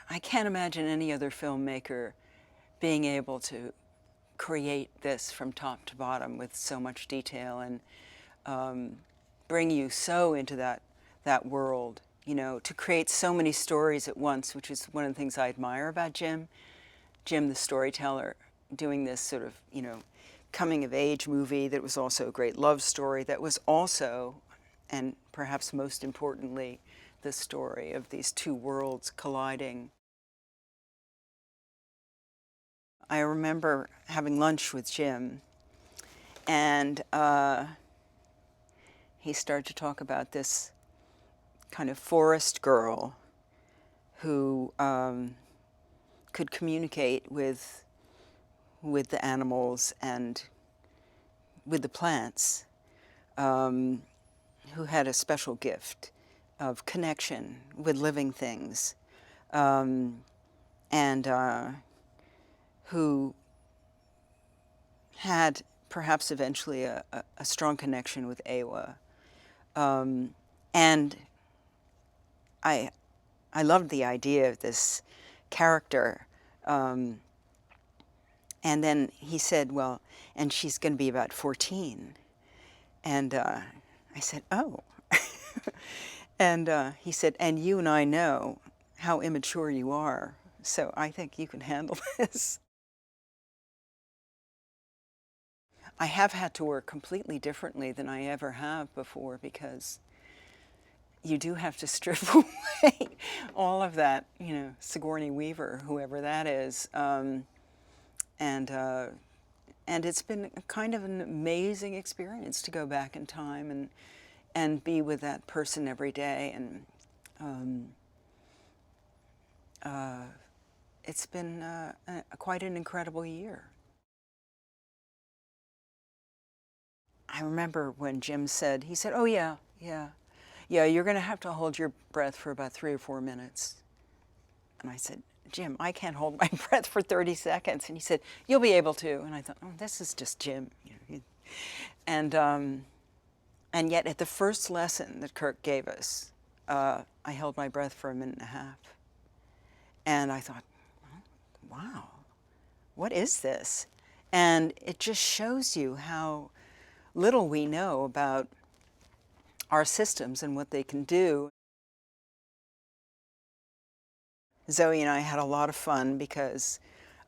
I can't imagine any other filmmaker being able to create this from top to bottom with so much detail and bring you so into that world, you know, to create so many stories at once, which is one of the things I admire about Jim. Jim, the storyteller, doing this sort of, you know, coming-of-age movie that was also a great love story that was also, and perhaps most importantly, the story of these two worlds colliding. I remember having lunch with Jim, and he started to talk about this kind of forest girl who could communicate with the animals and with the plants, who had a special gift of connection with living things, and who had perhaps eventually a strong connection with Ewa. And I loved the idea of this character. And then he said, well, and she's going to be about 14. And I said, oh. And he said, and you and I know how immature you are, so I think you can handle this. I have had to work completely differently than I ever have before, because you do have to strip away all of that, you know, Sigourney Weaver, whoever that is. And it's been kind of an amazing experience to go back in time and be with that person every day. And it's been quite an incredible year. I remember when Jim said, he said, oh yeah, you're going to have to hold your breath for about 3 or 4 minutes. And I said, Jim, I can't hold my breath for 30 seconds. And he said, you'll be able to. And I thought, oh, this is just Jim. You know, and yet at the first lesson that Kirk gave us, I held my breath for 1.5 minutes. And I thought, wow, what is this? And it just shows you how little we know about our systems and what they can do. Zoe and I had a lot of fun because,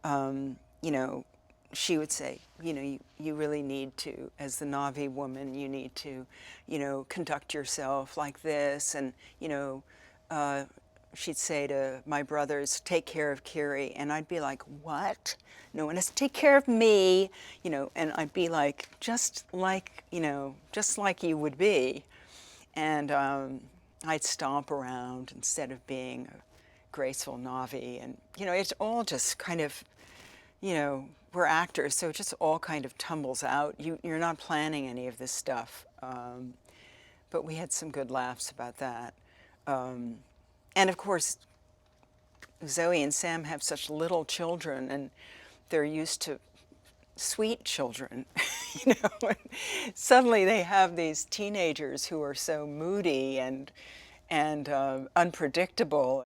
you know, she would say, you know, you really need to, as the Na'vi woman, you need to, you know, conduct yourself like this. And, you know, she'd say to my brothers, take care of Kiri. And I'd be like, what? No one has to take care of me, you know, and I'd be like, just like, you know, just like you would be. And I'd stomp around instead of being a graceful Na'vi. And, you know, it's all just kind of, you know, we're actors, so it just all kind of tumbles out. You're not planning any of this stuff. But we had some good laughs about that. And of course, Zoe and Sam have such little children, and they're used to sweet children, you know. And suddenly they have these teenagers who are so moody and unpredictable.